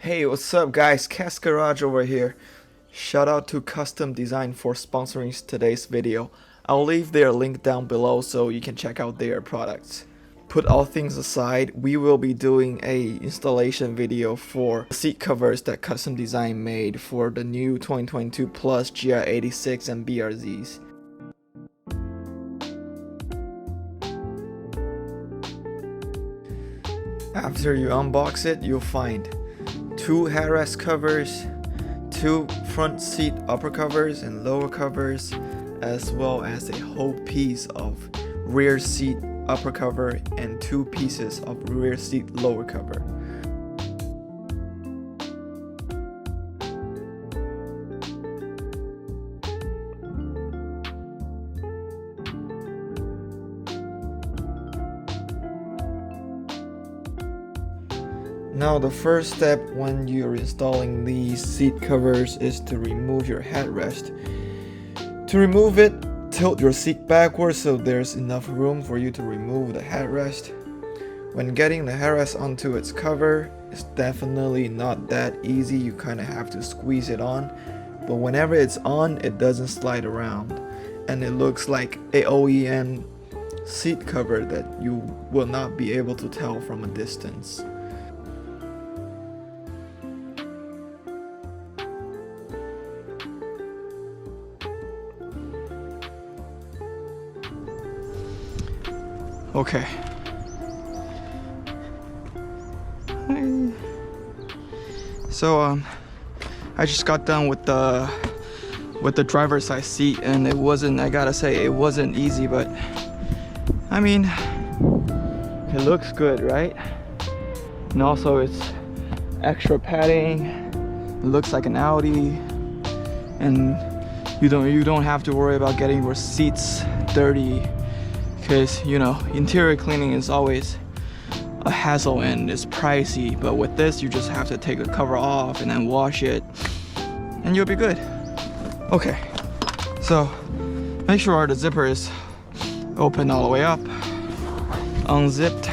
Hey, what's up guys? Cass Garage over here. Shout out to Kustom Design for sponsoring today's video. I'll leave their link down below so you can check out their products. Put all things aside, we will be doing a installation video for seat covers that Kustom Design made for the new 2022 Plus GR86 and BRZs. After you unbox it, you'll find 2 headrest covers, 2 front seat upper covers and lower covers, as well as a whole piece of rear seat upper cover and 2 pieces of rear seat lower cover. Now the first step when you're installing these seat covers is to remove your headrest. To remove it, tilt your seat backwards so there's enough room for you to remove the headrest. When getting the headrest onto its cover, it's definitely not that easy. You kind of have to squeeze it on, but whenever it's on, it doesn't slide around and it looks like a OEM seat cover that you will not be able to tell from a distance. Okay. So I just got done with the driver's side seat, and I gotta say it wasn't easy, but I mean it looks good, right? And also it's extra padding. It looks like an Audi, and you don't have to worry about getting your seats dirty. Because, you know, interior cleaning is always a hassle and it's pricey, but with this you just have to take the cover off and then wash it and you'll be good. Okay, so make sure the zipper is open all the way up, unzipped,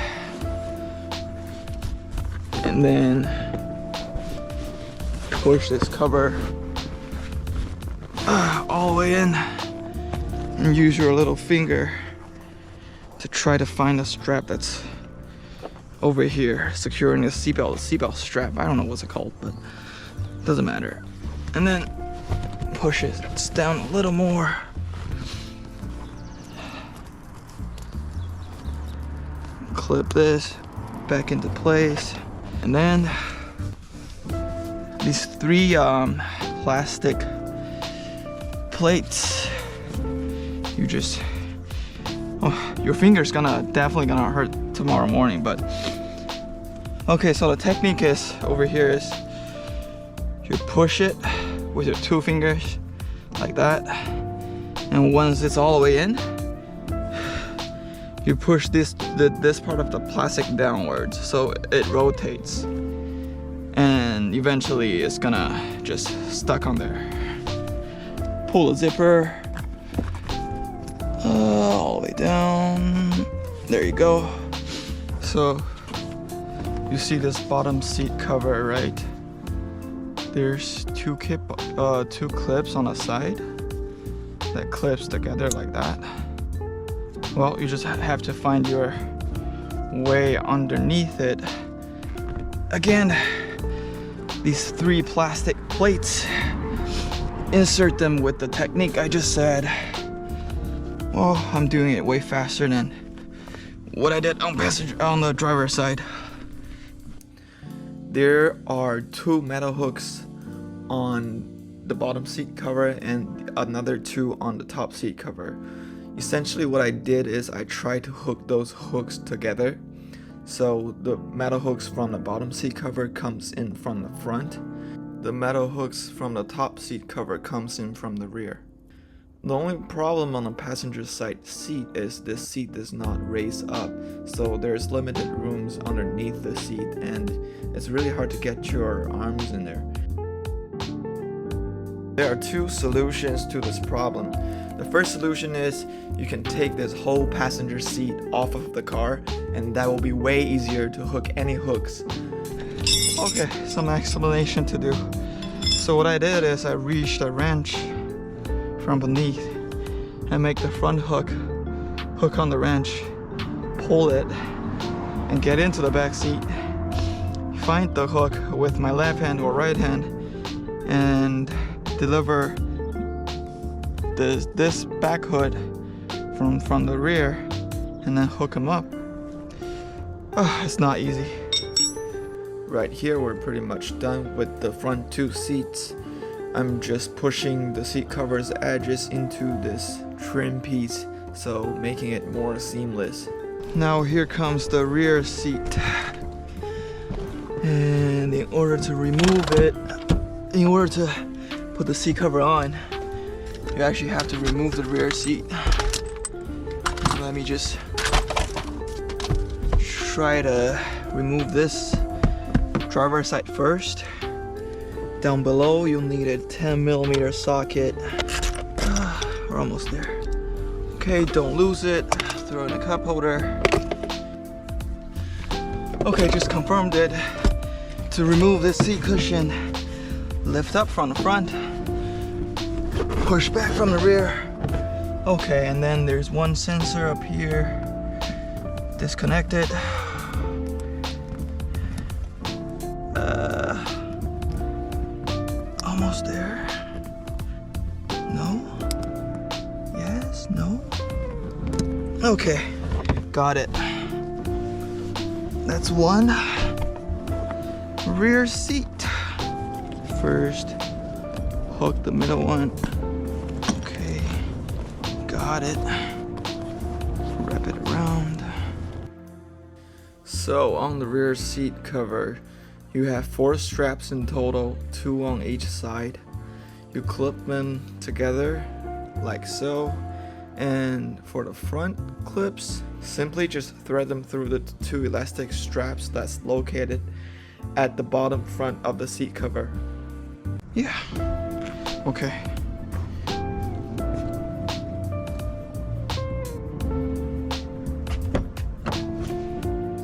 and then push this cover all the way in and use your little finger to try to find a strap that's over here securing the seatbelt strap. I don't know what's it called, but it doesn't matter. And then push it down a little more. Clip this back into place, and then these 3 plastic plates, you just your finger's definitely gonna hurt tomorrow morning, but okay, so the technique is over here is you push it with your 2 fingers like that, and once it's all the way in, you push this part of the plastic downwards so it rotates, and eventually it's gonna just stuck on there. Pull the zipper all the way down. There you go. So you see this bottom seat cover, right? There's 2 clips on the side that clips together like that. Well, you just have to find your way underneath it. Again, these 3 plastic plates, insert them with the technique I just said. Well, I'm doing it way faster than what I did on the driver's side. There are 2 metal hooks on the bottom seat cover and another 2 on the top seat cover. Essentially what I did is I tried to hook those hooks together. So the metal hooks from the bottom seat cover comes in from the front. The metal hooks from the top seat cover comes in from the rear. The only problem on the passenger side seat is this seat does not raise up, so there's limited rooms underneath the seat and it's really hard to get your arms in there. There are 2 solutions to this problem. The first solution is you can take this whole passenger seat off of the car, and that will be way easier to hook any hooks. Okay, some explanation to do. So what I did is I reached the wrench from beneath and make the front hook on the wrench, pull it, and get into the back seat. Find the hook with my left hand or right hand and deliver this back hood from the rear and then hook them up. It's not easy. Right here we're pretty much done with the front two seats. I'm just pushing the seat covers edges into this trim piece, so making it more seamless. Now here comes the rear seat. And in order to remove it, in order to put the seat cover on, you actually have to remove the rear seat. Let me just try to remove this driver's side first. Down below you'll need a 10mm socket. We're almost there. Okay, don't lose it. Throw in a cup holder. Okay, just confirmed it. To remove this seat cushion, lift up from the front, push back from the rear. Okay, and then there's one sensor up here. Disconnect it. Almost there. No? Yes? No? Okay, got it. That's one. Rear seat. First, hook the middle one. Okay, got it. Wrap it around. So on the rear seat cover, you have 4 straps in total, 2 on each side. You clip them together like so, and for the front clips, simply just thread them through the 2 elastic straps that's located at the bottom front of the seat cover. Yeah, okay.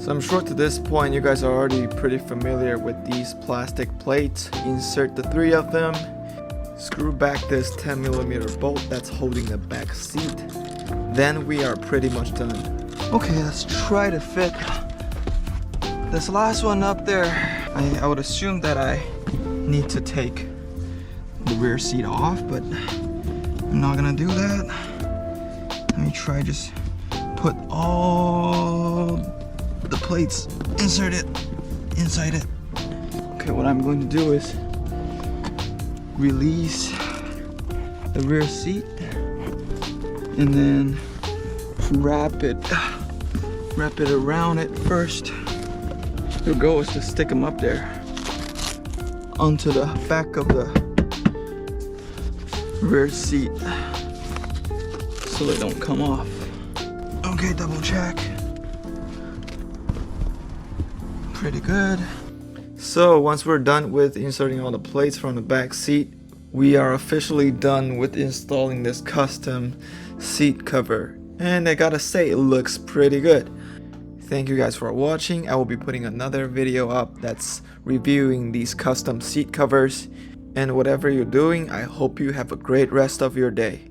So I'm sure to this point you guys are already pretty familiar with these plastic plates. Insert the 3 of them, screw back this 10mm bolt that's holding the back seat. Then we are pretty much done. Okay, let's try to fit this last one up there. I would assume that I need to take the rear seat off, but I'm not gonna do that. Let me try just put all the plates inserted inside it. Okay, what I'm going to do is release the rear seat and then wrap it around it first. The goal is to stick them up there onto the back of the rear seat so they don't come off. Okay, double check. Pretty good. So once we're done with inserting all the plates from the back seat, we are officially done with installing this custom seat cover, and I gotta say, it looks pretty good. Thank you guys for watching. I will be putting another video up that's reviewing these custom seat covers, and whatever you're doing, I hope you have a great rest of your day.